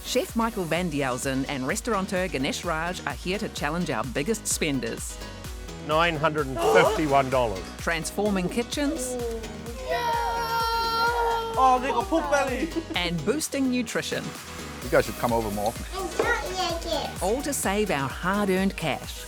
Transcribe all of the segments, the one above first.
Chef Michael van Dielzen and restaurateur Ganesh Raj are here to challenge our biggest spenders. $951. Transforming kitchens Oh, they got pork belly. and boosting nutrition. You guys should come over more often. All to save our hard-earned cash.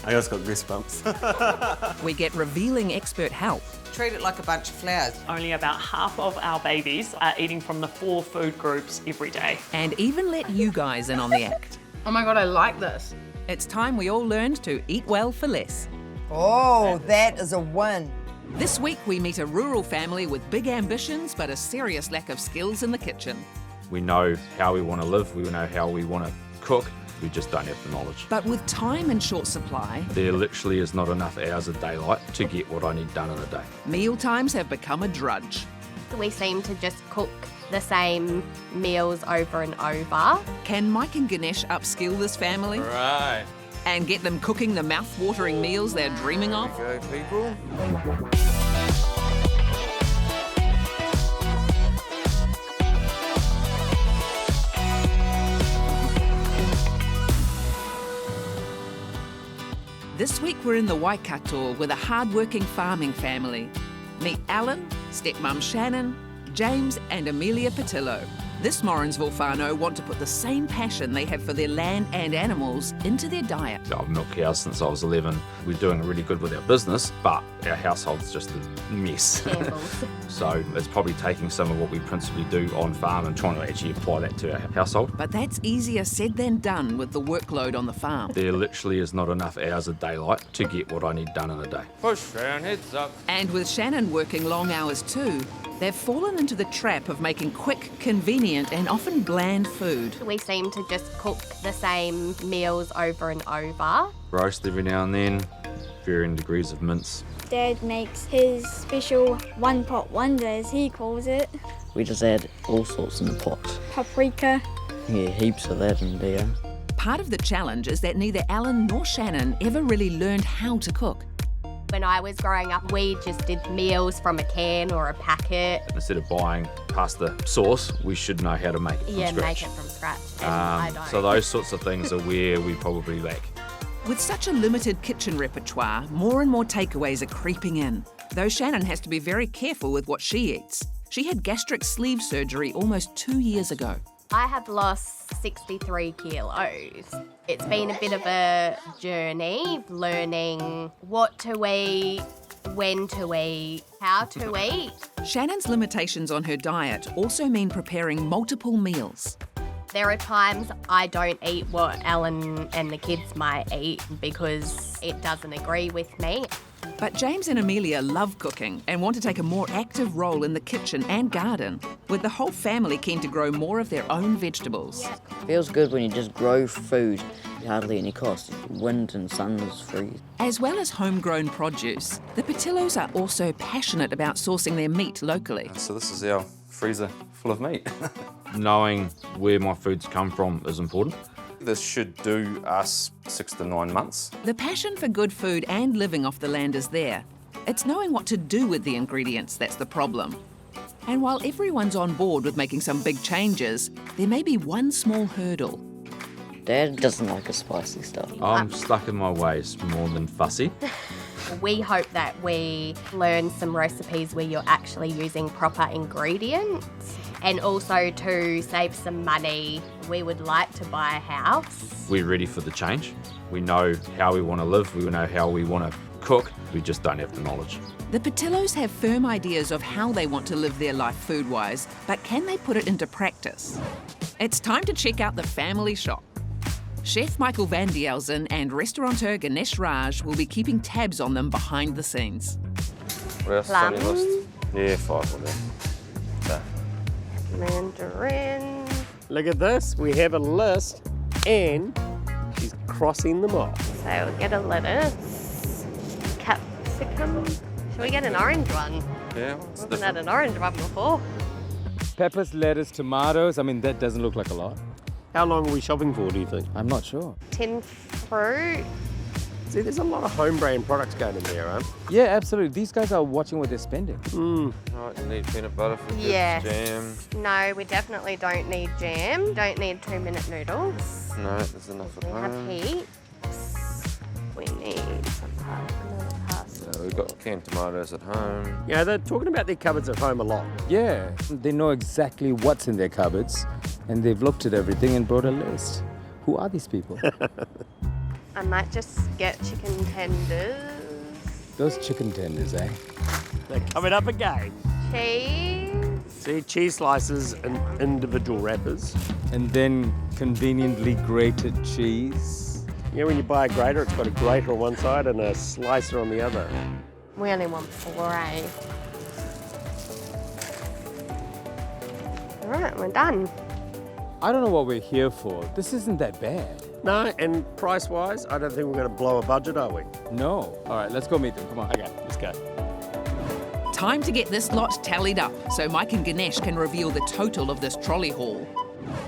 I just got goosebumps. We get revealing expert help. Treat it like a bunch of flowers. Only about half of our babies are eating from the 4 food groups every day. And even let you guys in on the act. Oh my God, I like this. It's time we all learned to eat well for less. Oh, that is a win. This week we meet a rural family with big ambitions but a serious lack of skills in the kitchen. We know how we want to live, we know how we want to cook, we just don't have the knowledge. But with time in short supply, There literally is not enough hours of daylight to get what I need done in a day. meal times have become a drudge. We seem to just cook the same meals over and over. Can Mike and Ganesh upskill this family Right. and get them cooking the mouth-watering meals they're dreaming of? Go, people. This week we're in the Waikato with a hard-working farming family. Meet Alan, stepmum Shannon, James and Amelia Patillo. This Morrinsville whānau want to put the same passion they have for their land and animals into their diet. I've milked cows since I was 11. We're doing really good with our business, but our household's just a mess. Shambles. So it's probably taking some of what we principally do on farm and trying to actually apply that to our household. But that's easier said than done with the workload on the farm. There literally is not enough hours of daylight to get what I need done in a day. Push round, heads up. And with Shannon working long hours too, they've fallen into the trap of making quick, convenient and often bland food. We seem to just cook the same meals over and over. Roast every now and then, varying degrees of mince. Dad makes his special one-pot wonder, as he calls it. We just add all sorts in the pot. Paprika. Yeah, heaps of that in there. Part of the challenge is that neither Alan nor Shannon ever really learned how to cook. When I was growing up, we just did meals from a can or a packet. Instead of buying pasta sauce, we should know how to make it from Yeah, scratch. make it from scratch. And I don't. So those sorts of things are where we probably lack. With such a limited kitchen repertoire, more and more takeaways are creeping in. Though Shannon has to be very careful with what she eats. She had gastric sleeve surgery almost 2 years ago. I have lost 63 kilos. It's been a bit of a journey, learning what to eat, when to eat, how to eat. Shannon's limitations on her diet also mean preparing multiple meals. There are times I don't eat what Alan and the kids might eat because it doesn't agree with me. But James and Amelia love cooking and want to take a more active role in the kitchen and garden, with the whole family keen to grow more of their own vegetables. Feels good when you just grow food, hardly any cost. Wind and sun is free. As well as homegrown produce, the Patillos are also passionate about sourcing their meat locally. So this is our freezer full of meat. Knowing where my foods come from is important. This should do us 6 to 9 months. The passion for good food and living off the land is there. It's knowing what to do with the ingredients that's the problem. And while everyone's on board with making some big changes, there may be one small hurdle. Dad doesn't like the spicy stuff. I'm stuck in my ways more than fussy. We hope that we learn some recipes where you're actually using proper ingredients. And also to save some money, we would like to buy a house. We're ready for the change. We know how we want to live, we know how we want to cook, we just don't have the knowledge. The Patillos have firm ideas of how they want to live their life food-wise, but can they put it into practice? It's time to check out the family shop. Chef Michael van Dielzen and restaurateur Ganesh Raj will be keeping tabs on them behind the scenes. What else is on your list? Yeah, 5 of them. So. Mandarin. Look at this. We have a list and she's crossing them off. So we'll get a lettuce, capsicum. Should we get an orange one? Yeah, Wasn't that an orange one before? Peppers, lettuce, tomatoes. I mean, that doesn't look like a lot. How long are we shopping for, do you think? I'm not sure. Tin fruit, See, there's a lot of home brand products going in there, huh? Yeah, absolutely. These guys are watching what they're spending. Right, you need peanut butter for this Yes. jam. No, we definitely don't need jam. Don't need 2-minute noodles. No, there's enough at We have home. heaps. We need some pasta. So we've got canned tomatoes at home. Yeah, they're talking about their cupboards at home a lot. Yeah, they know exactly what's in their cupboards, and they've looked at everything and brought a list. Who are these people? I might just get chicken tenders. Those chicken tenders, eh? They're coming up again. Cheese. See, cheese slices in individual wrappers. And then conveniently grated cheese. Yeah, when you buy a grater, it's got a grater on one side and a slicer on the other. We only want 4, eh? All right, we're done. I don't know what we're here for. This isn't that bad. No, and price-wise, I don't think we're going to blow a budget, are we? No. All right, let's go meet them. Come on. Okay, let's go. Time to get this lot tallied up so Mike and Ganesh can reveal the total of this trolley haul.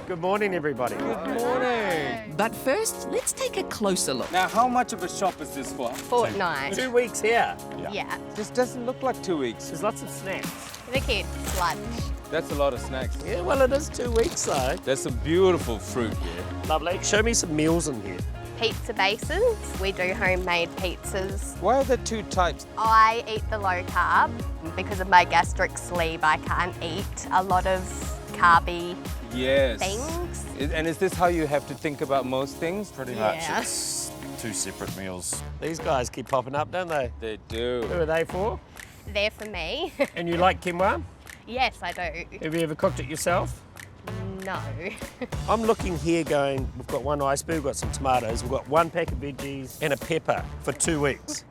Good morning, everybody. Good morning. But first, let's take a closer look. Now, how much of a shop is this for? Fortnight. 2 weeks here. Yeah. This doesn't look like 2 weeks. There's lots of snacks. The kids' lunch. That's a lot of snacks. Yeah, well, it is 2 weeks, though. There's some beautiful fruit here. Lovely. Show me some meals in here. Pizza bases. We do homemade pizzas. Why are there 2 types? I eat the low carb. Because of my gastric sleeve, I can't eat a lot of carby Yes. things. And is this how you have to think about most things? Pretty Yeah. much, it's 2 separate meals. These guys keep popping up, don't they? They Who do. are they for? They're for me. And you like quinoa? Yes, I do. Have you ever cooked it yourself? No. I'm looking here going, we've got 1 iceberg, we've got some tomatoes, we've got 1 pack of veggies and a pepper for 2 weeks.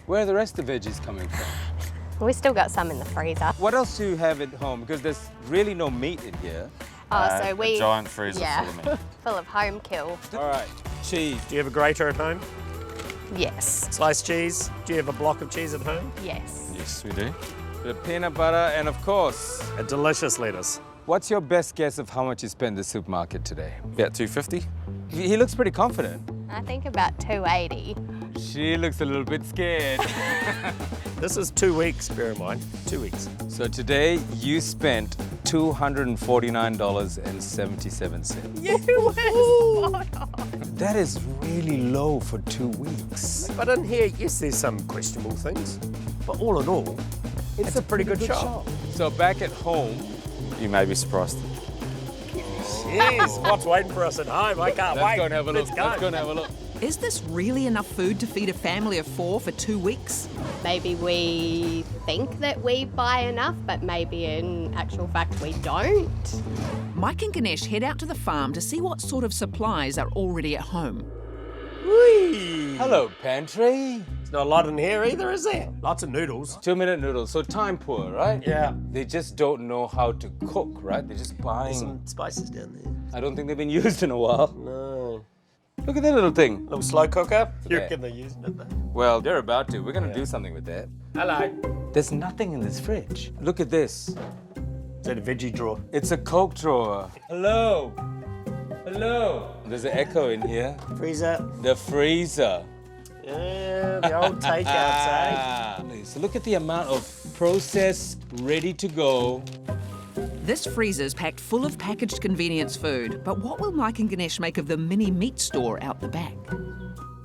Where are the rest of the veggies coming from? We still got some in the freezer. What else do you have at home? Because there's really no meat in here. Oh, so we... A giant freezer yeah, full of meat. full of home kill. All right, cheese. Do you have a grater at home? Yes. Sliced cheese? Do you have a block of cheese at home? Yes. Yes, we do. The peanut butter, and of course, A delicious lettuce. what's your best guess of how much you spent in the supermarket today? About 250. He looks pretty confident. I think about 280. She looks a little bit scared. This is 2 weeks, bear in mind. 2 weeks. So today you spent $249.77. You were spot on. That is really low for 2 weeks. But in here, yes, there's some questionable things. But all in all, it's a pretty good shop. So back at home, You may be surprised. Yes, what's waiting for us at home? I can't let's wait. go and have a look. Let's go. Let's go and have a look. Is this really enough food to feed a family of 4 for 2 weeks? Maybe we think that we buy enough, but maybe in actual fact we don't. Mike and Ganesh head out to the farm to see what sort of supplies are already at home. Whee! Hello, Pantry. There's not a lot in here either, is there? Lots of noodles. 2-minute noodles, so time poor, right? Yeah. They just don't know how to cook, right? They're just buying. Some spices down there. I don't think they've been used in a while. No. Look at that little thing. Little slow cooker. You Yeah. reckon they're using it though? Well, they're about to. We're going to do something with that. Hello. There's nothing in this fridge. Look at this. Is that a veggie drawer? It's a Coke drawer. Hello. Hello. There's an echo in here. Freezer. The freezer. Yeah, the old takeouts, eh? So look at the amount of processed, ready to go. This freezer's packed full of packaged convenience food, but what will Mike and Ganesh make of the mini meat store out the back?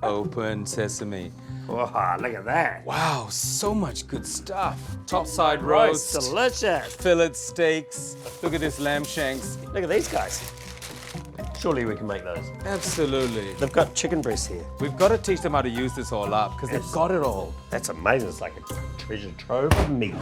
Open sesame. Oh, look at that. Wow, so much good stuff. Topside Roast, roast, delicious. fillet steaks. Look at this lamb shanks. Look at these guys. Surely we can make those. Absolutely. They've got chicken breasts here. We've got to teach them how to use this all up because they've got it all. That's amazing. It's like a treasure trove of meat.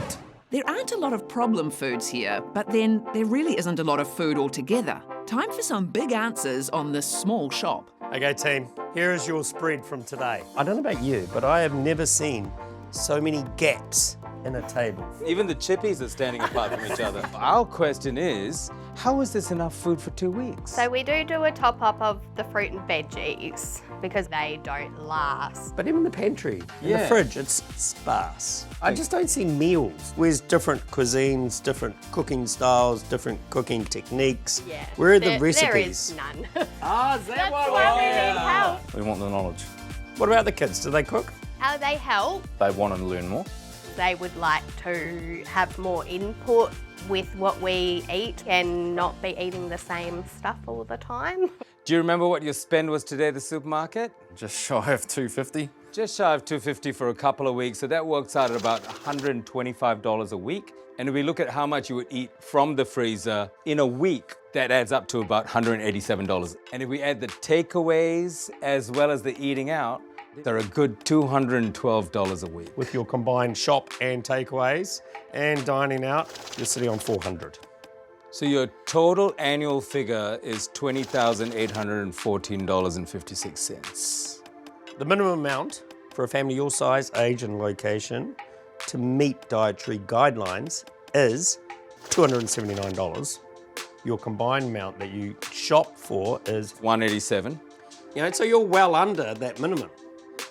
There aren't a lot of problem foods here, but then there really isn't a lot of food altogether. Time for some big answers on this small shop. Okay, team, here is your spread from today. I don't know about you, but I have never seen so many gaps in a table. Even the chippies are standing apart from each other. Our question is, how is this enough food for 2 weeks? So we do a top up of the fruit and veggies because they don't last. But even the pantry, in the Yeah. fridge, it's sparse. I just don't see meals. Where's different cuisines, different cooking styles, different cooking techniques? Yeah. Where are the There recipes? is none. Ah, is that That's why we need help. We want the knowledge. What about the kids? Do they cook? How they help? They want to learn more. They would like to have more input with what we eat and not be eating the same stuff all the time. Do you remember what your spend was today at the supermarket? Just shy of $250. Just shy of $250 for a couple of weeks, so that works out at about $125 a week. And if we look at how much you would eat from the freezer in a week, that adds up to about $187. And if we add the takeaways as well as the eating out, they're a good $212 a week. With your combined shop and takeaways and dining out, you're sitting on $400. So your total annual figure is $20,814.56. The minimum amount for a family your size, age and location to meet dietary guidelines is $279. Your combined amount that you shop for is $187. so you're well under that minimum.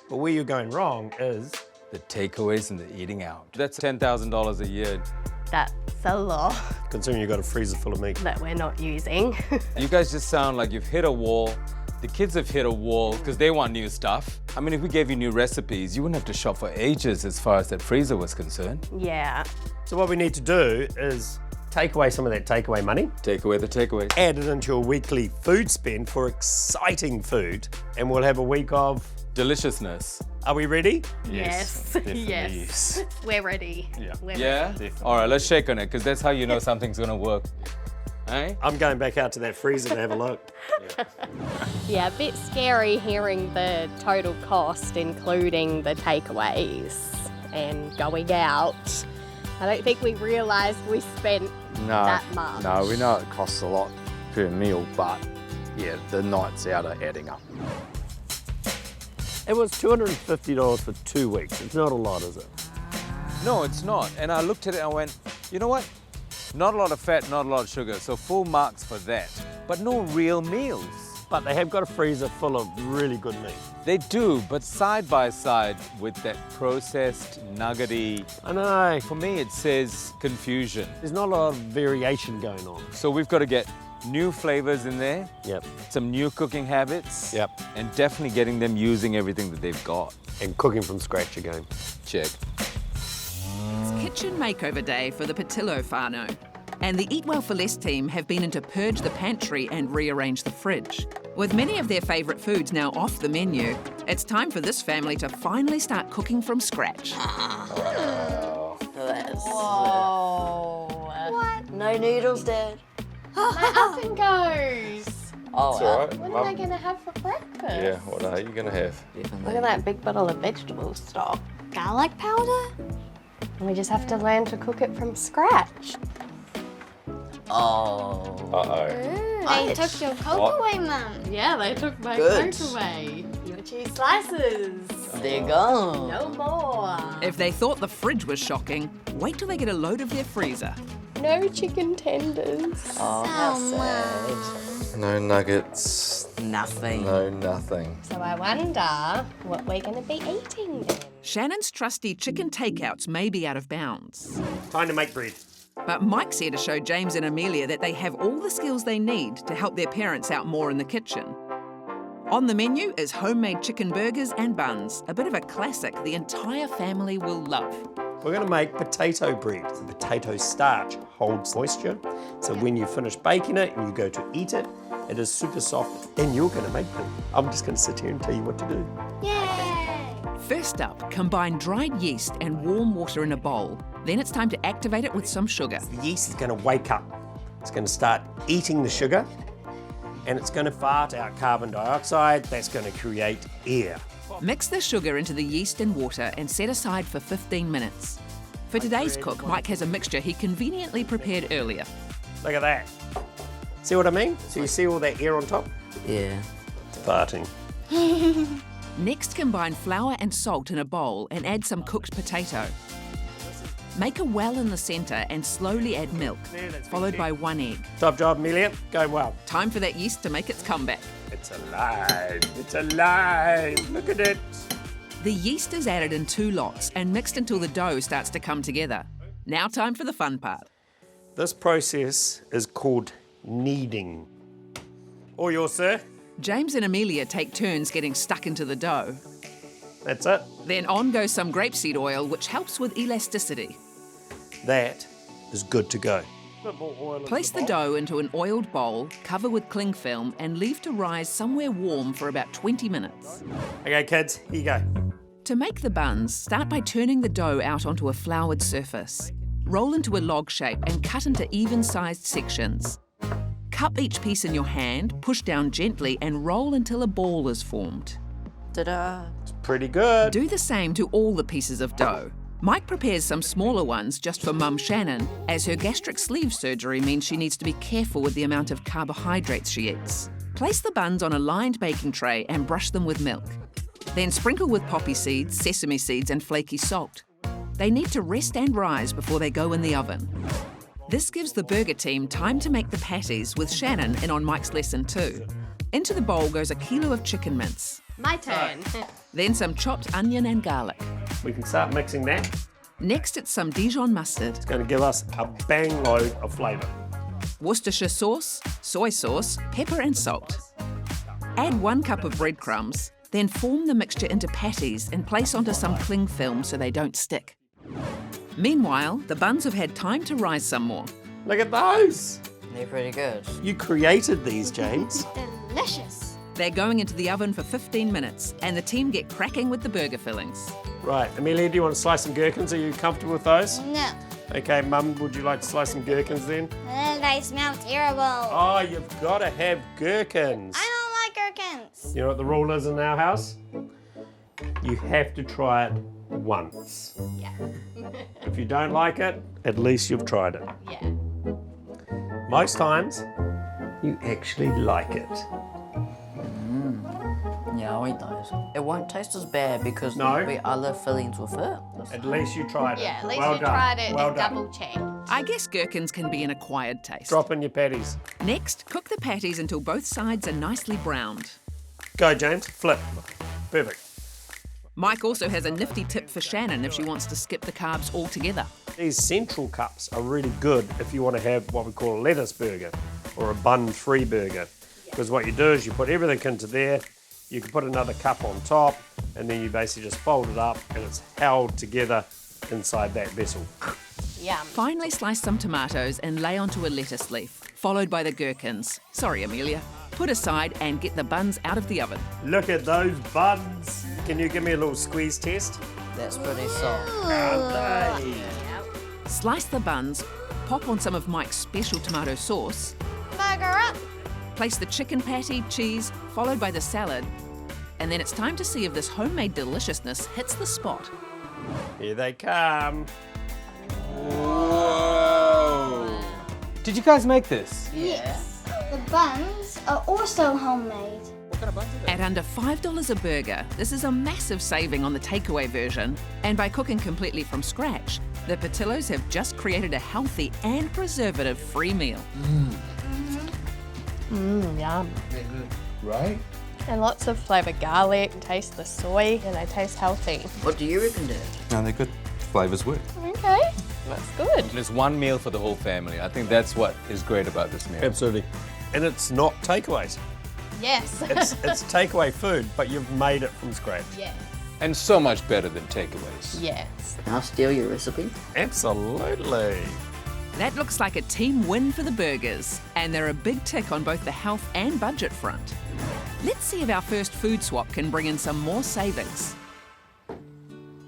But where you're going wrong is The takeaways and the eating out. That's $10,000 a year. That's a lot considering you've got a freezer full of meat. that we're not using. You guys just sound like you've hit a wall. The kids have hit a wall because they want new stuff. I mean, if we gave you new recipes, you wouldn't have to shop for ages as far as that freezer was concerned. Yeah. So what we need to do is take away some of that takeaway money. Take away the takeaways. Add it into your weekly food spend for exciting food, and we'll have a week of deliciousness. Are we ready? Yes. Yes. We're ready. Yeah. We're Yeah? ready. All right, let's shake on it because that's how you know something's gonna work. Hey? I'm going back out to that freezer to have a look. Yeah, a bit scary hearing the total cost, including the takeaways and going out. I don't think we realised we spent that much. No, we know it costs a lot per meal, but yeah, the nights out are adding up. It was $250 for 2 weeks. It's not a lot, is it? No, it's not. And I looked at it and I went, you know what? Not a lot of fat, not a lot of sugar, so full marks for that. But no real meals. But they have got a freezer full of really good meat. They do, but side by side with that processed, nuggety. I know. For me, it says confusion. There's not a lot of variation going on. So we've got to get new flavors in there. Yep. Some new cooking habits. Yep. And definitely getting them using everything that they've got. And cooking from scratch again. Check. It's kitchen makeover day for the Patillo whānau. And the Eat Well for Less team have been in to purge the pantry and rearrange the fridge. With many of their favourite foods now off the menu, it's time for this family to finally start cooking from scratch. Whoa. What? No noodles, Dad. My oven goes. Oh, It's all right. What am I going to have for breakfast? Yeah, what are you gonna have? Look at that big bottle of vegetable stock. Garlic powder? We just have to learn to cook it from scratch. Oh. Uh-oh. They took your Coke away, Mum. Yeah, they took my Good. Coke away. Your cheese slices. There you go. No more. If they thought the fridge was shocking, wait till they get a load of their freezer. No chicken tenders. Oh, how sad. No nuggets. Nothing. No nothing. So I wonder what we're going to be eating then. Shannon's trusty chicken takeouts may be out of bounds. Time to make bread. But Mike's here to show James and Amelia that they have all the skills they need to help their parents out more in the kitchen. On the menu is homemade chicken burgers and buns, a bit of a classic the entire family will love. We're going to make potato bread. The potato starch holds moisture, so when you finish baking it and you go to eat it, it is super soft, and you're going to make them. I'm just going to sit here and tell you what to do. Yay! First up, combine dried yeast and warm water in a bowl. Then it's time to activate it with some sugar. The yeast is going to wake up. It's going to start eating the sugar, and it's going to fart out carbon dioxide. That's going to create air. Mix the sugar into the yeast and water and set aside for 15 minutes. For today's cook, Mike has a mixture he conveniently prepared earlier. Look at that. See what I mean? So you see all that air on top? Yeah. It's farting. Next, combine flour and salt in a bowl and add some cooked potato. Make a well in the centre and slowly add milk, followed by 1 egg. Top job, Amelia. Going well. Time for that yeast to make its comeback. It's alive. It's alive. Look at it. The yeast is added in 2 lots and mixed until the dough starts to come together. Now time for the fun part. This process is called kneading. All yours, sir. James and Amelia take turns getting stuck into the dough. That's it. Then on goes some grapeseed oil, which helps with elasticity. That is good to go. Place the dough into an oiled bowl, cover with cling film, and leave to rise somewhere warm for about 20 minutes. Okay, kids, here you go. To make the buns, start by turning the dough out onto a floured surface. Roll into a log shape and cut into even-sized sections. Cup each piece in your hand, push down gently, and roll until a ball is formed. Ta-da! It's pretty good. Do the same to all the pieces of dough. Mike prepares some smaller ones just for Mum Shannon, as her gastric sleeve surgery means she needs to be careful with the amount of carbohydrates she eats. Place the buns on a lined baking tray and brush them with milk. Then sprinkle with poppy seeds, sesame seeds, and flaky salt. They need to rest and rise before they go in the oven. This gives the burger team time to make the patties with Shannon in on Mike's lesson too. Into the bowl goes a kilo of chicken mince. My turn. Then some chopped onion and garlic. We can start mixing that. Next, it's some Dijon mustard, It's going to give us a bang load of flavour. Worcestershire sauce, soy sauce, pepper and salt. Add 1 cup of breadcrumbs, then form the mixture into patties and place onto some cling film so they don't stick. Meanwhile, the buns have had time to rise some more. Look at those. They're pretty good. You created these, James. Delicious. They're going into the oven for 15 minutes and the team get cracking with the burger fillings. Right, Amelia, do you want to slice some gherkins? Are you comfortable with those? No. Okay, Mum, would you like to slice some gherkins then? They smell terrible. Oh, you've got to have gherkins. I don't like gherkins. You know what the rule is in our house? You have to try it once. Yeah. If you don't like it, at least you've tried it. Yeah. Most times, you actually like it. Yeah, I'll eat those. It won't taste as bad because No. there'll be other fillings with it. At least you tried it. Yeah, at least well you done. tried it well and done. double checked. I guess gherkins can be an acquired taste. Drop in your patties. Next, cook the patties until both sides are nicely browned. Go, James. Flip. Perfect. Mike also has a nifty tip for Shannon if she wants to skip the carbs altogether. These central cups are really good if you want to have what we call a lettuce burger or a bun-free burger. Because what you do is you put everything into there, you can put another cup on top, and then you basically just fold it up and it's held together inside that vessel. Yum. Finally slice some tomatoes and lay onto a lettuce leaf, followed by the gherkins. Sorry, Amelia. Put aside and get the buns out of the oven. Look at those buns. Can you give me a little squeeze test? That's pretty soft. Aren't they? Slice the buns, pop on some of Mike's special tomato sauce, Burger up. place the chicken patty, cheese, followed by the salad, and then it's time to see if this homemade deliciousness hits the spot. Here they come. Whoa! Did you guys make this? Yes. The buns are also homemade. At under $5 a burger, this is a massive saving on the takeaway version. And by cooking completely from scratch, the Patillos have just created a healthy and preservative-free meal. Yum. Right? And lots of flavour garlic, taste the soy, and they taste healthy. What do you reckon, Dad? No, they're good. Flavours work. Okay, that's good. And it's one meal for the whole family. I think that's what is great about this meal. Absolutely. And it's not takeaways. Yes. It's takeaway food, but you've made it from scratch. Yes. And so much better than takeaways. Yes. Can I steal your recipe? Absolutely. That looks like a team win for the burgers, and they're a big tick on both the health and budget front. Let's see if our first food swap can bring in some more savings.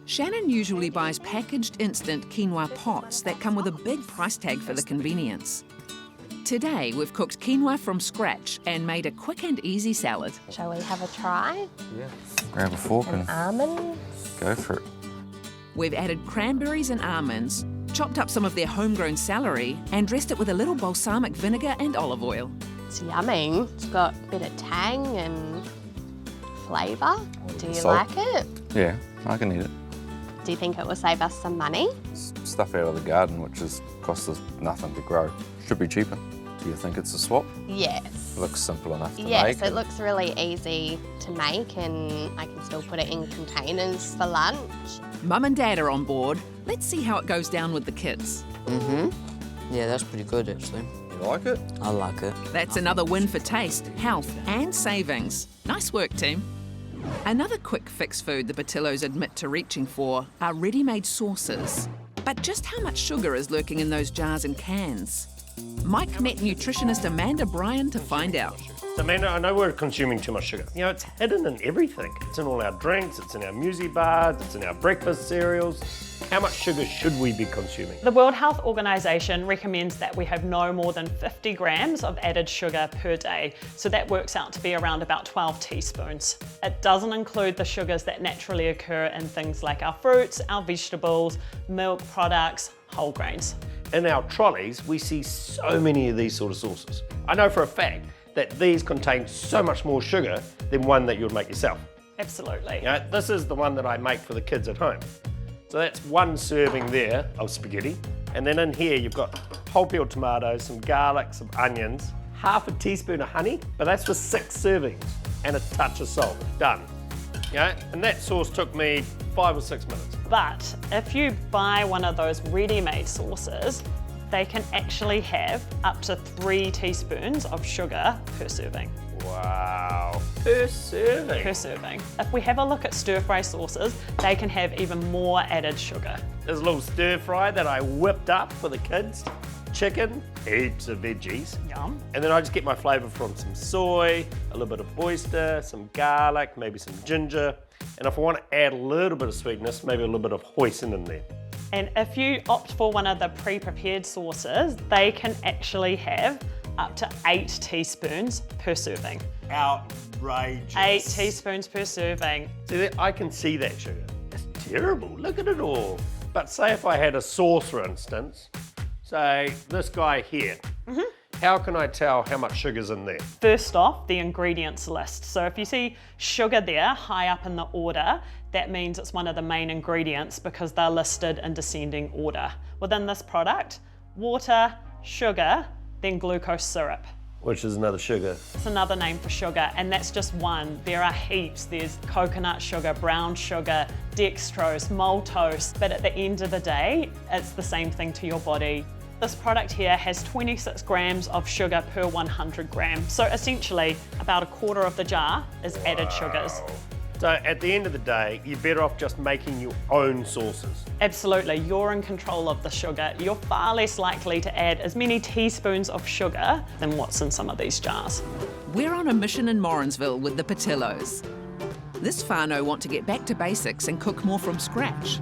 Shannon usually buys packaged instant quinoa pots that come with a big price tag for the convenience. Today, we've cooked quinoa from scratch and made a quick and easy salad. Shall we have a try? Yeah. Grab a fork and Almonds. go for it. We've added cranberries and almonds, chopped up some of their homegrown celery, and dressed it with a little balsamic vinegar and olive oil. It's yummy. It's got a bit of tang and flavour. Do you Salt. like it? Yeah, I can eat it. Do you think it will save us some money? Stuff out of the garden, which has cost us nothing to grow. Should be cheaper. Do you think it's a swap? Yes. Looks simple enough to make. Yes, it looks really easy to make and I can still put it in containers for lunch. Mum and Dad are on board. Let's see how it goes down with the kids. Yeah, that's pretty good, actually. You like it? I like it. That's another win for taste, health, and savings. Nice work, team. Another quick fix food the Patillos admit to reaching for are ready-made sauces. But just how much sugar is lurking in those jars and cans? Mike met nutritionist Amanda Bryan to find out. So Amanda, I know we're consuming too much sugar. You know, it's hidden in everything. It's in all our drinks, it's in our muesli bars, it's in our breakfast cereals. How much sugar should we be consuming? The World Health Organization recommends that we have no more than 50 grams of added sugar per day. So that works out to be around about 12 teaspoons. It doesn't include the sugars that naturally occur in things like our fruits, our vegetables, milk products, whole grains. In our trolleys, we see so many of these sort of sauces. I know for a fact that these contain so much more sugar than one that you would make yourself. Absolutely. You know, this is the one that I make for the kids at home. So that's one serving there of spaghetti. And then in here, you've got whole peeled tomatoes, some garlic, some onions, half a teaspoon of honey, but that's for 6 servings, and a touch of salt. Done. You know, and that sauce took me 5 or 6 minutes. But if you buy one of those ready-made sauces, they can actually have up to 3 teaspoons of sugar per serving. Wow. Per serving? Per serving. If we have a look at stir-fry sauces, they can have even more added sugar. There's a little stir-fry that I whipped up for the kids. Chicken, heaps of veggies. Yum. And then I just get my flavour from some soy, a little bit of oyster, some garlic, maybe some ginger. And if I want to add a little bit of sweetness, maybe a little bit of hoisin in there. And if you opt for one of the pre-prepared sauces, they can actually have up to 8 teaspoons per serving. Outrageous. 8 teaspoons per serving. See, I can see that sugar. It's terrible. Look at it all. But say if I had a sauce, for instance, say this guy here. How can I tell how much sugar's in there? First off, the ingredients list. So if you see sugar there high up in the order, that means it's one of the main ingredients because they're listed in descending order. Within this product, water, sugar, then glucose syrup. Which is another sugar. It's another name for sugar, and that's just one. There are heaps. There's coconut sugar, brown sugar, dextrose, maltose, but at the end of the day, it's the same thing to your body. This product here has 26 grams of sugar per 100 grams. So essentially, about a quarter of the jar is added sugars. So at the end of the day, you're better off just making your own sauces. Absolutely, you're in control of the sugar. You're far less likely to add as many teaspoons of sugar than what's in some of these jars. We're on a mission in Morrinsville with the Patillos. This whānau want to get back to basics and cook more from scratch.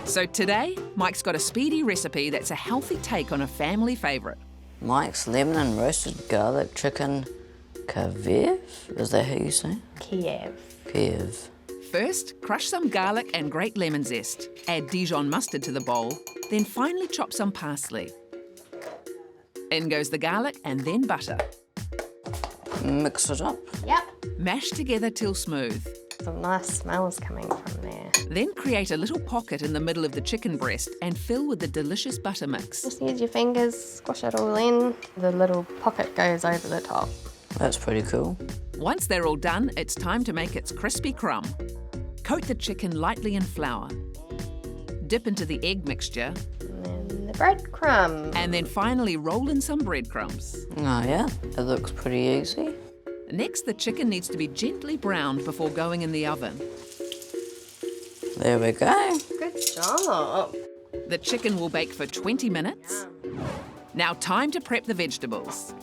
So today, Mike's got a speedy recipe that's a healthy take on a family favourite. Mike's lemon and roasted garlic chicken Kiev? Is that how you say it? Kiev. Kiev. First, crush some garlic and grate lemon zest. Add Dijon mustard to the bowl, then finely chop some parsley. In goes the garlic and then butter. Mix it up. Yep. Mash together till smooth. Some nice smells coming from there. Then create a little pocket in the middle of the chicken breast and fill with the delicious butter mix. Just use your fingers, squash it all in. The little pocket goes over the top. That's pretty cool. Once they're all done, it's time to make its crispy crumb. Coat the chicken lightly in flour. Dip into the egg mixture. And then the breadcrumb. And then finally roll in some breadcrumbs. Oh yeah, it looks pretty easy. Next, the chicken needs to be gently browned before going in the oven. There we go. Good job. The chicken will bake for 20 minutes. Now time to prep the vegetables.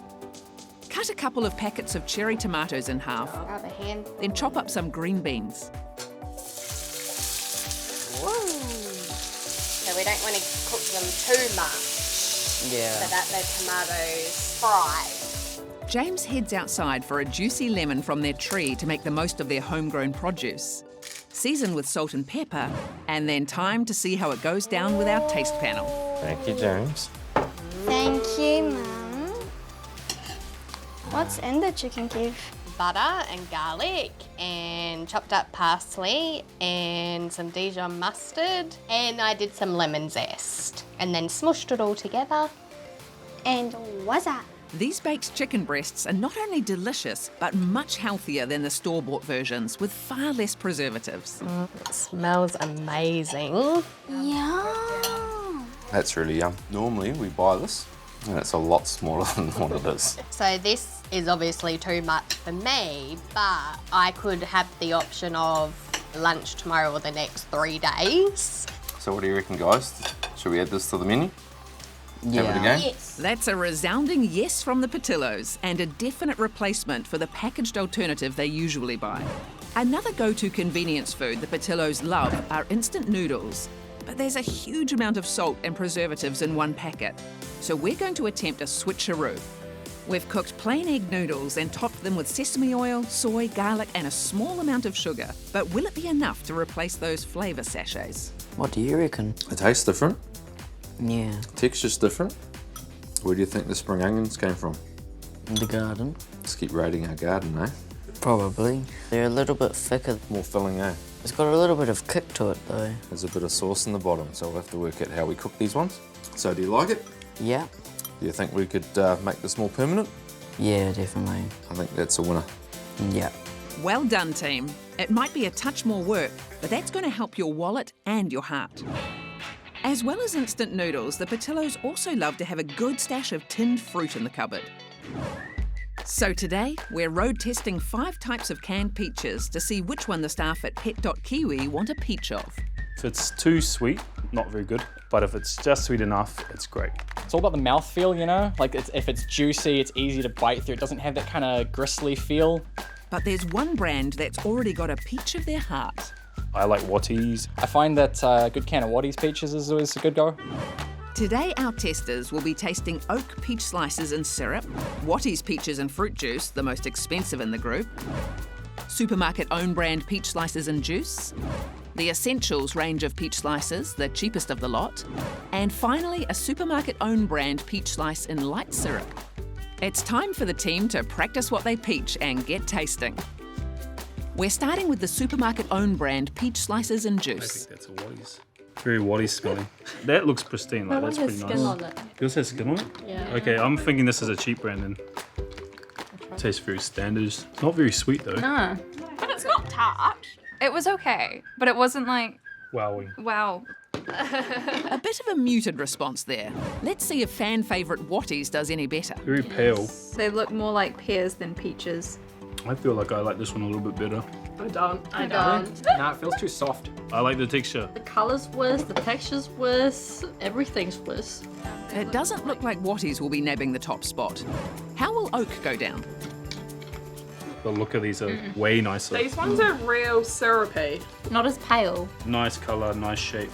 Cut a couple of packets of cherry tomatoes in half, Grab a hand. then chop up some green beans. Whoa. So we don't want to cook them too much. Yeah. So that the tomatoes fry. James heads outside for a juicy lemon from their tree to make the most of their homegrown produce. Season with salt and pepper, and then time to see how it goes down with our taste panel. Thank you, James. Thank you, Mum. What's in the chicken cube? Butter and garlic and chopped up parsley and some Dijon mustard, and I did some lemon zest and then smushed it all together. And what's that? These baked chicken breasts are not only delicious, but much healthier than the store-bought versions with far less preservatives. It smells amazing. Yum. That's really yum. Normally we buy this and it's a lot smaller than what it is. So this is obviously too much for me, but I could have the option of lunch tomorrow or the next 3 days. So what do you reckon, guys? Should we add this to the menu? Yeah. Have it again? Yes. That's a resounding yes from the Patillos and a definite replacement for the packaged alternative they usually buy. Another go-to convenience food the Patillos love are instant noodles, but there's a huge amount of salt and preservatives in one packet, so we're going to attempt a switcheroo. We've cooked plain egg noodles and topped them with sesame oil, soy, garlic and a small amount of sugar, but will it be enough to replace those flavour sachets? What do you reckon? It tastes different. Yeah. Texture's different. Where do you think the spring onions came from? The garden. Let's keep raiding our garden, eh? Probably. They're a little bit thicker. More filling, eh? It's got a little bit of kick to it though. There's a bit of sauce in the bottom, so we'll have to work out how we cook these ones. So do you like it? Yeah. Do you think we could make this more permanent? Yeah, definitely. I think that's a winner. Yeah. Well done, team. It might be a touch more work, but that's going to help your wallet and your heart. As well as instant noodles, the Patillos also love to have a good stash of tinned fruit in the cupboard. So today, we're road testing 5 types of canned peaches to see which one the staff at Pet.Kiwi want a peach of. If it's too sweet, not very good. But if it's just sweet enough, it's great. It's all about the mouthfeel, you know? Like, if it's juicy, it's easy to bite through. It doesn't have that kind of gristly feel. But there's one brand that's already got a peach of their heart. I like Watties. I find that a good can of Watties peaches is always a good go. Today, our testers will be tasting oak peach slices and syrup, Watties peaches and fruit juice, the most expensive in the group, supermarket own brand peach slices and juice, the Essentials range of peach slices, the cheapest of the lot, and finally a supermarket own brand peach slice in light syrup. It's time for the team to practice what they peach and get tasting. We're starting with the supermarket own brand peach slices and juice. I think that's a Watties. Very Watties smelling. That looks pristine, like that's pretty nice. On it. Yours has skin on it? Yeah. Okay, I'm thinking this is a cheap brand then. Tastes very standard. It's not very sweet though. No. But it's not tart. It was okay, but it wasn't like, Wowing. wow. A bit of a muted response there. Let's see if fan favourite Watties does any better. Very pale. They look more like pears than peaches. I feel like I like this one a little bit better. I don't. I don't. Nah, it feels too soft. I like the texture. The colour's worse, the texture's worse, everything's worse. It doesn't look like Watties will be nabbing the top spot. How will oak go down? The look of these are way nicer. These ones are real syrupy. Not as pale. Nice colour, nice shape.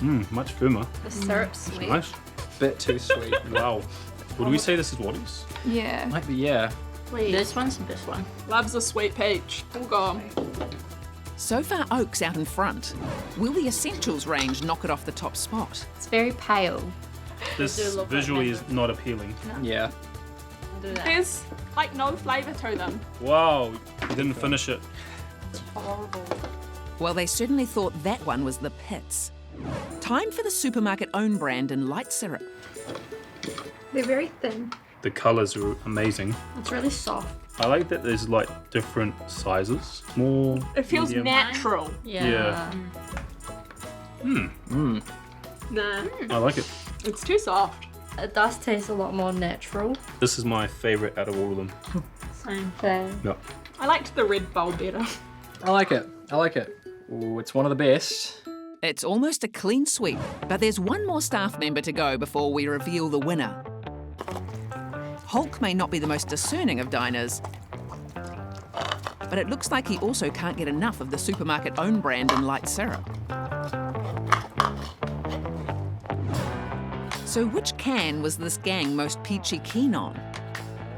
Much firmer. The syrup's sweet. Nice. Bit too sweet. Wow. Would we say this is Watties? Yeah. Might be, yeah. This one's the best one. Loves a sweet peach. All gone. So far, oak's out in front. Will the Essentials range knock it off the top spot? It's very pale. This visually is not appealing. Yeah. There's like no flavour to them. Wow, you didn't finish it. It's horrible. Well, they certainly thought that one was the pits. Time for the supermarket own brand in light syrup. They're very thin. The colours are amazing. It's really soft. I like that there's like different sizes. More It feels medium. natural. Yeah. Nah. I like it. It's too soft. It does taste a lot more natural. This is my favourite out of all of them. Same. Yeah. I liked the red bowl better. I like it. I like it. Ooh, it's one of the best. It's almost a clean sweep, but there's one more staff member to go before we reveal the winner. Hulk may not be the most discerning of diners, but it looks like he also can't get enough of the supermarket own brand in light syrup. So which can was this gang most peachy keen on?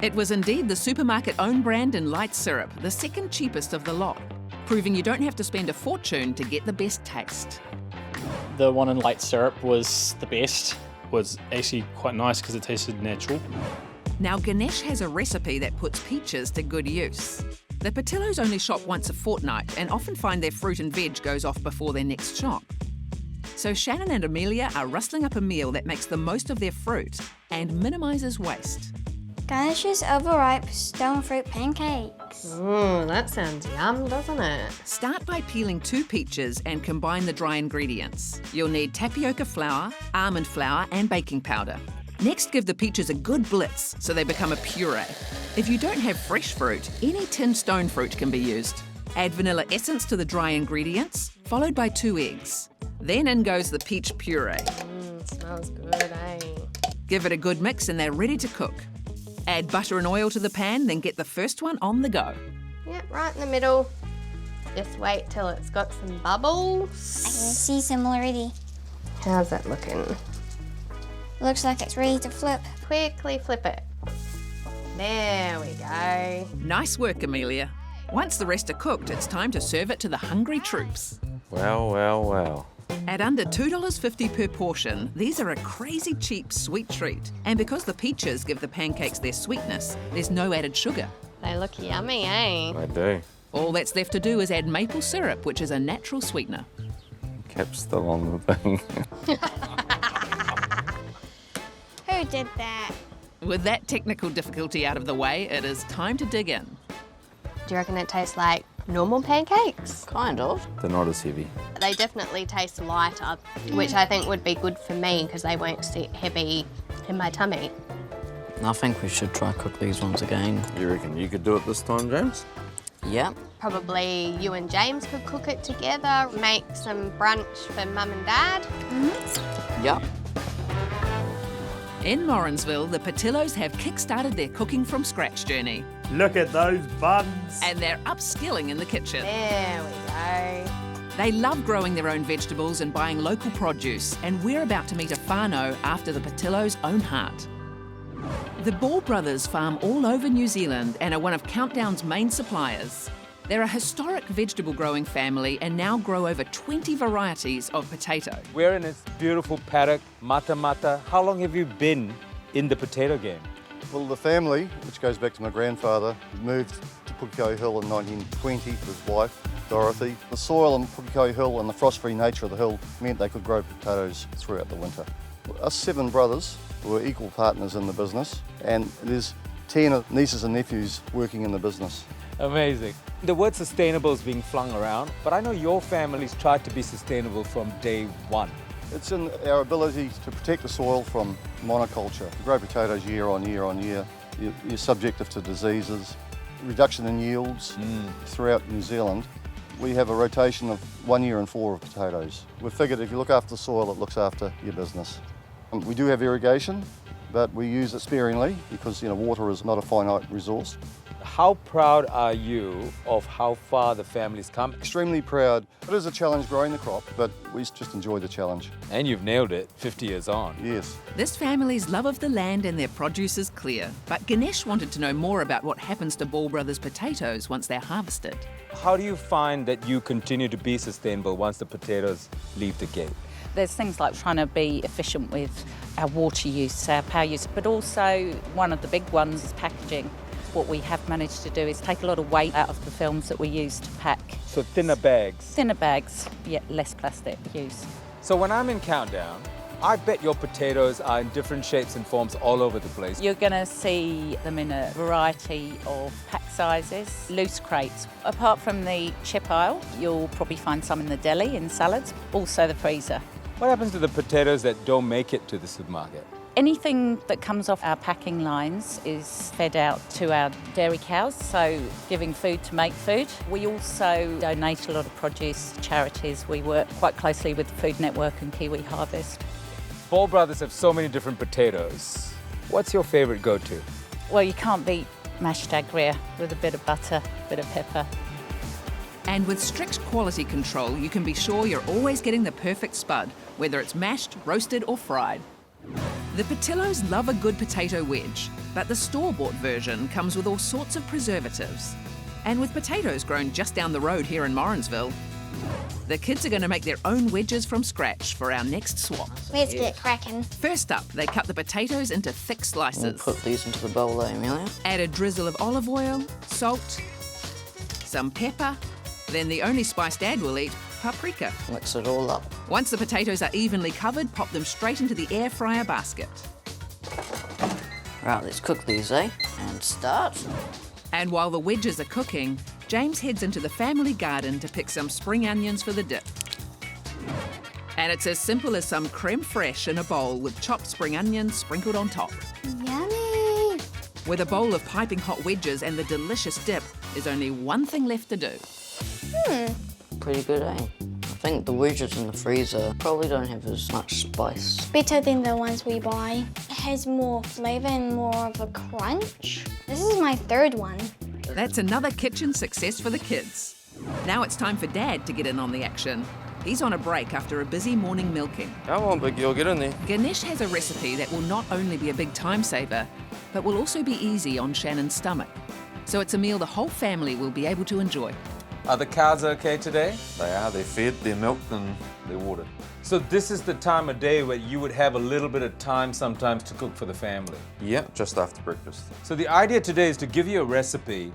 It was indeed the supermarket own brand in light syrup, the second cheapest of the lot, proving you don't have to spend a fortune to get the best taste. The one in light syrup was the best. Was actually quite nice because it tasted natural. Now Ganesh has a recipe that puts peaches to good use. The Patillos only shop once a fortnight and often find their fruit and veg goes off before their next shop. So Shannon and Amelia are rustling up a meal that makes the most of their fruit and minimises waste. Ganesh's overripe stone fruit pancakes. That sounds yum, doesn't it? Start by peeling 2 peaches and combine the dry ingredients. You'll need tapioca flour, almond flour and baking powder. Next, give the peaches a good blitz so they become a puree. If you don't have fresh fruit, any tinned stone fruit can be used. Add vanilla essence to the dry ingredients, followed by 2 eggs. Then in goes the peach puree. Smells good, eh? Give it a good mix and they're ready to cook. Add butter and oil to the pan, then get the first one on the go. Yep, right in the middle. Just wait till it's got some bubbles. I can see some already. How's that looking? Looks like it's ready to flip. Quickly flip it. There we go. Nice work, Amelia. Once the rest are cooked, it's time to serve it to the hungry troops. Wow, wow, wow. At under $2.50 per portion, these are a crazy cheap sweet treat. And because the peaches give the pancakes their sweetness, there's no added sugar. They look yummy, eh? I do. All that's left to do is add maple syrup, which is a natural sweetener. Cap's still on the thing. Who did that? With that technical difficulty out of the way, it is time to dig in. Do you reckon it tastes like normal pancakes? Kind of. They're not as heavy. They definitely taste lighter, which I think would be good for me because they won't sit heavy in my tummy. I think we should try cook these ones again. You reckon you could do it this time, James? Yeah. Probably you and James could cook it together, make some brunch for Mum and Dad. Yep. In Morrinsville, the Patillos have kick-started their cooking from scratch journey. Look at those buns. And they're upskilling in the kitchen. There we go. They love growing their own vegetables and buying local produce, and we're about to meet a whānau after the Patillos' own heart. The Ball brothers farm all over New Zealand and are one of Countdown's main suppliers. They're a historic vegetable growing family and now grow over 20 varieties of potato. We're in this beautiful paddock, Mata Mata. How long have you been in the potato game? Well, the family, which goes back to my grandfather, moved to Pukekohe Hill in 1920 with his wife, Dorothy. The soil in Pukekohe Hill and the frost-free nature of the hill meant they could grow potatoes throughout the winter. Us 7 brothers were equal partners in the business, and there's 10 nieces and nephews working in the business. Amazing. The word sustainable is being flung around, but I know your family's tried to be sustainable from day one. It's in our ability to protect the soil from monoculture. To grow potatoes year on year on year, you're subjective to diseases, reduction in yields throughout New Zealand. We have a rotation of 1 year and 4 of potatoes. We've figured if you look after the soil, it looks after your business. We do have irrigation, but we use it sparingly because water is not a finite resource. How proud are you of how far the family's come? Extremely proud. It is a challenge growing the crop, but we just enjoy the challenge. And you've nailed it 50 years on. Yes. This family's love of the land and their produce is clear, but Ganesh wanted to know more about what happens to Ball Brothers potatoes once they're harvested. How do you find that you continue to be sustainable once the potatoes leave the gate? There's things like trying to be efficient with our water use, our power use, but also one of the big ones is packaging. What we have managed to do is take a lot of weight out of the films that we use to pack. So thinner bags? Thinner bags, yet less plastic use. So when I'm in Countdown, I bet your potatoes are in different shapes and forms all over the place. You're going to see them in a variety of pack sizes, loose crates. Apart from the chip aisle, you'll probably find some in the deli, in salads, also the freezer. What happens to the potatoes that don't make it to the supermarket? Anything that comes off our packing lines is fed out to our dairy cows, so giving food to make food. We also donate a lot of produce to charities. We work quite closely with the Food Network and Kiwi Harvest. Ball Brothers have so many different potatoes. What's your favourite go-to? Well, you can't beat mashed agria with a bit of butter, a bit of pepper. And with strict quality control, you can be sure you're always getting the perfect spud, whether it's mashed, roasted or fried. The Patillos love a good potato wedge, but the store-bought version comes with all sorts of preservatives. And with potatoes grown just down the road here in Morrinsville, the kids are going to make their own wedges from scratch for our next swap. Let's get cracking. First up, they cut the potatoes into thick slices. We'll put these into the bowl there, Amelia. Add a drizzle of olive oil, salt, some pepper, then the only spice Dad will eat, paprika. Mix it all up. Once the potatoes are evenly covered, pop them straight into the air fryer basket. Right, let's cook these, And start. And while the wedges are cooking, James heads into the family garden to pick some spring onions for the dip. And it's as simple as some creme fraiche in a bowl with chopped spring onions sprinkled on top. Yummy! With a bowl of piping hot wedges and the delicious dip, there's only one thing left to do. Pretty good, eh? I think the wedges in the freezer probably don't have as much spice. Better than the ones we buy. It has more flavour and more of a crunch. This is my third one. That's another kitchen success for the kids. Now it's time for Dad to get in on the action. He's on a break after a busy morning milking. Come on, big girl, get in there. Ganesh has a recipe that will not only be a big time saver, but will also be easy on Shannon's stomach. So it's a meal the whole family will be able to enjoy. Are the cows okay today? They are. They're fed, they're milked, and they're watered. So this is the time of day where you would have a little bit of time sometimes to cook for the family. Yeah, just after breakfast. So the idea today is to give you a recipe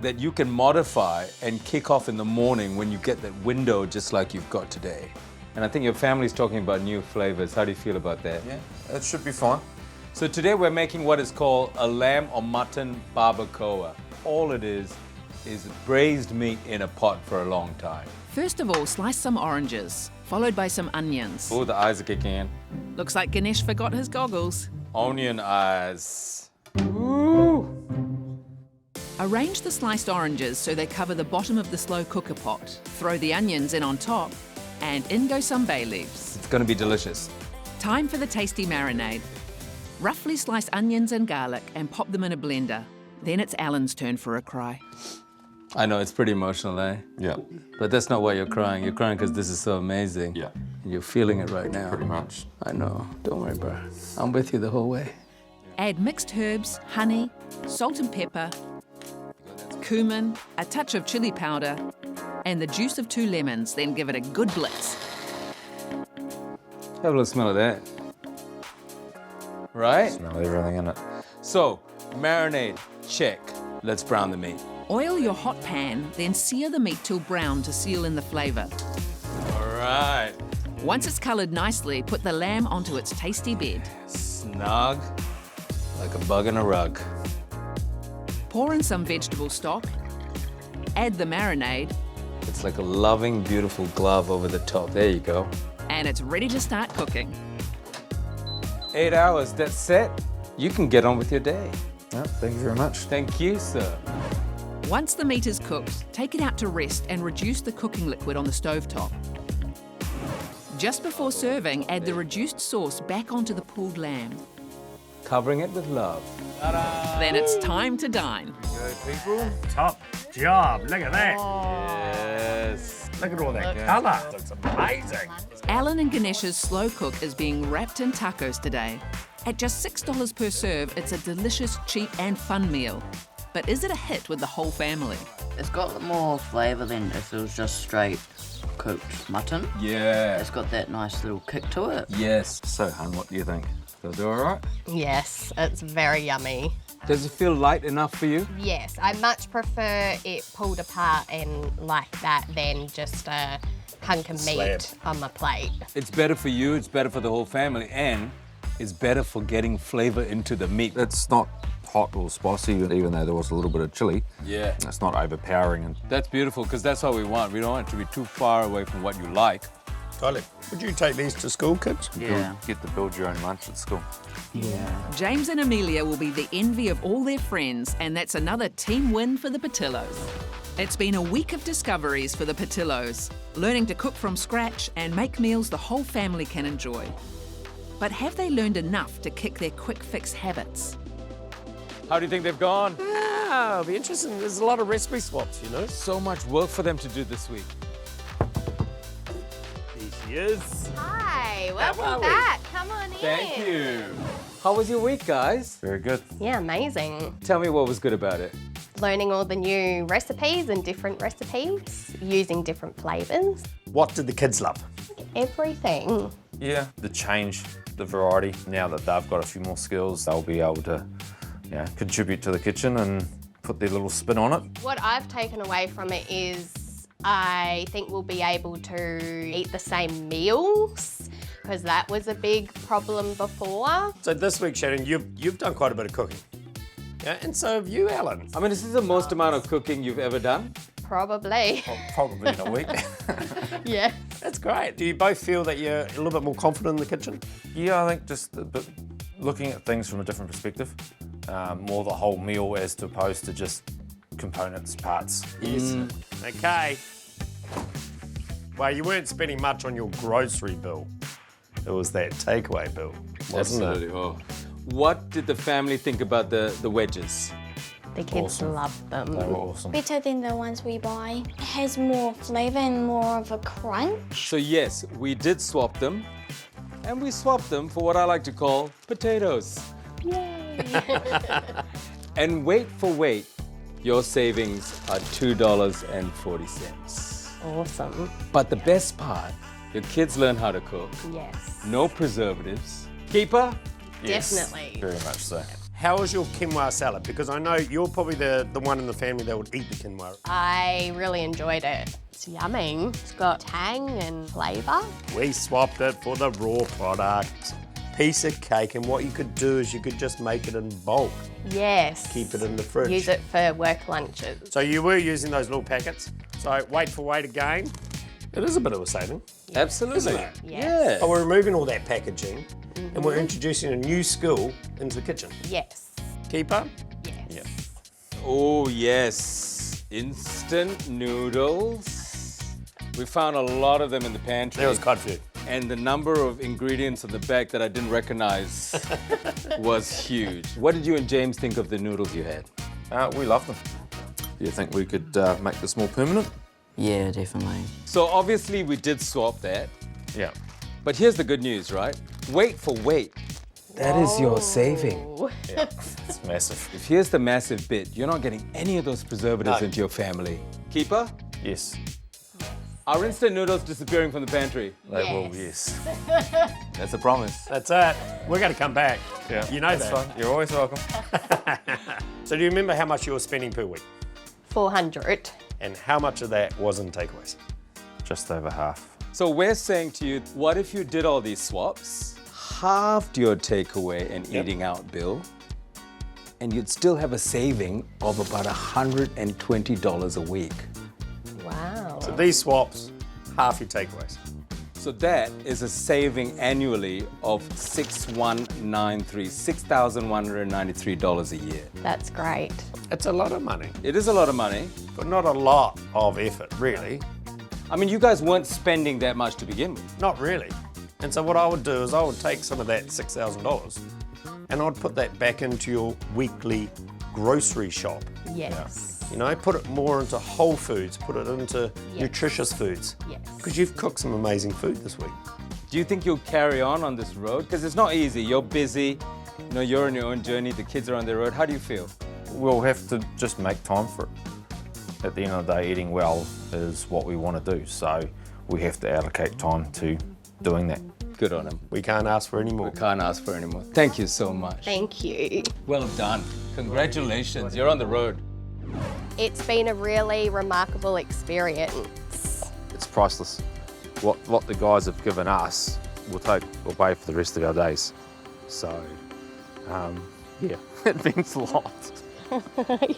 that you can modify and kick off in the morning when you get that window just like you've got today. And I think your family's talking about new flavors. How do you feel about that? Yeah, it should be fine. So today we're making what is called a lamb or mutton barbacoa. All it is braised meat in a pot for a long time. First of all, slice some oranges, followed by some onions. Oh, the eyes are kicking in. Looks like Ganesh forgot his goggles. Onion eyes. Ooh. Arrange the sliced oranges so they cover the bottom of the slow cooker pot. Throw the onions in on top, and in go some bay leaves. It's going to be delicious. Time for the tasty marinade. Roughly slice onions and garlic and pop them in a blender. Then it's Alan's turn for a cry. I know, it's pretty emotional, eh? Yeah. But that's not why you're crying. You're crying because this is so amazing. Yeah. And you're feeling it right now. Pretty much. I know. Don't worry, bro. I'm with you the whole way. Add mixed herbs, honey, salt and pepper, cumin, a touch of chili powder, and the juice of 2 lemons, then give it a good blitz. Have a little smell of that. Right? Smell everything in it. So, marinade, check. Let's brown the meat. Oil your hot pan, then sear the meat till brown to seal in the flavour. All right. Once it's coloured nicely, put the lamb onto its tasty bed. Snug, like a bug in a rug. Pour in some vegetable stock, add the marinade, It's like a loving, beautiful glove over the top. There you go. and it's ready to start cooking. 8 hours, that's set. You can get on with your day. Yeah, thank you very much. Thank you, sir. Once the meat is cooked, take it out to rest and reduce the cooking liquid on the stovetop. Just before serving, add the reduced sauce back onto the pulled lamb. Covering it with love. Then it's time to dine. Good people. Top job. Look at that. Yes. Look at all that colour. It's amazing. Alan and Ganesh's slow cook is being wrapped in tacos today. At just $6 per serve, it's a delicious, cheap and fun meal. But is it a hit with the whole family? It's got more flavour than if it was just straight cooked mutton. Yeah. It's got that nice little kick to it. Yes. So, hun, what do you think? They'll do all right? Yes, it's very yummy. Does it feel light enough for you? Yes, I much prefer it pulled apart and like that than just a hunk of meat on my plate. It's better for you, it's better for the whole family, and it's better for getting flavour into the meat. It's not hot or spicy, even though there was a little bit of chili. Yeah. It's not overpowering. And That's beautiful, because that's what we want. We don't want it to be too far away from what you like. Tyler, would you take these to school, kids? Get to build your own lunch at school. James and Amelia will be the envy of all their friends, and that's another team win for the Patillos. It's been a week of discoveries for the Patillos, learning to cook from scratch and make meals the whole family can enjoy. But have they learned enough to kick their quick fix habits? How do you think they've gone? Yeah, it'll be interesting. There's a lot of recipe swaps, you know. So much work for them to do this week. There she is. Hi, are welcome we? back. Come on in. Thank you. How was your week, guys? Very good. Yeah, amazing. Tell me what was good about it. Learning all the new recipes and different recipes, using different flavours. What did the kids love? Everything. Yeah, the change, the variety. Now that they've got a few more skills, they'll be able to contribute to the kitchen and put their little spin on it. What I've taken away from it is I think we'll be able to eat the same meals, because that was a big problem before. So this week, Shannon, you've done quite a bit of cooking. Yeah, and so have you, Alan. I mean, is this the most amount of cooking you've ever done? Probably. Probably in a week. Yeah. That's great. Do you both feel that you're a little bit more confident in the kitchen? Yeah, I think just a bit looking at things from a different perspective. More the whole meal as opposed to just components, parts. Yes. Okay. Well, you weren't spending much on your grocery bill. It was that takeaway bill, wasn't Absolutely. it? Oh. What did the family think about the wedges? The kids love them. They were awesome. Better than the ones we buy. It has more flavor and more of a crunch. So yes, we did swap them, and we swapped them for what I like to call potatoes. Yay! And wait for weight, your savings are $2.40. Awesome. But the best part, your kids learn how to cook. Yes. No preservatives. Keeper? Yes, Definitely. very much so. How was your quinoa salad? Because I know you're probably the one in the family that would eat the quinoa. I really enjoyed it. It's yummy. It's got tang and flavour. We swapped it for the raw product. Piece of cake, and what you could do is you could just make it in bulk. Yes. Keep it in the fridge. Use it for work lunches. So you were using those little packets. So wait for weight again. It is a bit of a saving. Absolutely. Isn't it? Yes. But we're removing all that packaging and we're introducing a new skill into the kitchen. Yes. Keeper? Yes. Oh yes, instant noodles. We found a lot of them in the pantry. There was quite a few. And the number of ingredients on the back that I didn't recognize was huge. What did you and James think of the noodles you had? We love them. Do you think we could make this more permanent? Yeah, definitely. So obviously we did swap that. Yeah. But here's the good news, right? Wait for weight. That is your saving. Yeah, it's massive. If here's the massive bit, you're not getting any of those preservatives into your family. Keeper? Yes. Are instant noodles disappearing from the pantry? They will, yes. That's a promise. That's it. We're going to come back. Yeah, You know that's that. fine. You're always welcome. So do you remember how much you were spending per week? 400. And how much of that was in takeaways? Just over half. So we're saying to you, what if you did all these swaps, halved your takeaway and eating out bill, and you'd still have a saving of about $120 a week. Wow. So these swaps, half your takeaways. So that is a saving annually of $6,193 a year. That's great. It's a lot of money, It is a lot of money. but not a lot of effort, really. I mean, you guys weren't spending that much to begin with. Not really. And so what I would do is I would take some of that $6,000 and I'd put that back into your weekly grocery shop. Yes. You know, put it more into whole foods, put it into Yes. nutritious foods. Yes. Because you've cooked some amazing food this week. Do you think you'll carry on this road? Because it's not easy. You're busy. You know, you're on your own journey. The kids are on their road. How do you feel? We'll have to just make time for it. At the end of the day, eating well is what we want to do. So we have to allocate time to doing that. Good on him. We can't ask for any more. We can't ask for any more. Thank you so much. Thank you. Well done. Congratulations. You're on the road. It's been a really remarkable experience. It's priceless. What the guys have given us, we'll pay for the rest of our days. So, yeah, it means a lot. Right.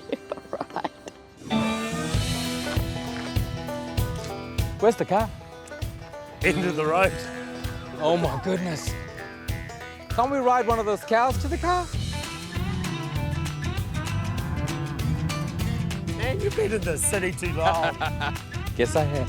Where's the car? End of the road. Oh my goodness. Can't we ride one of those cows to the car? Man, you've been in the city too long. Guess I have.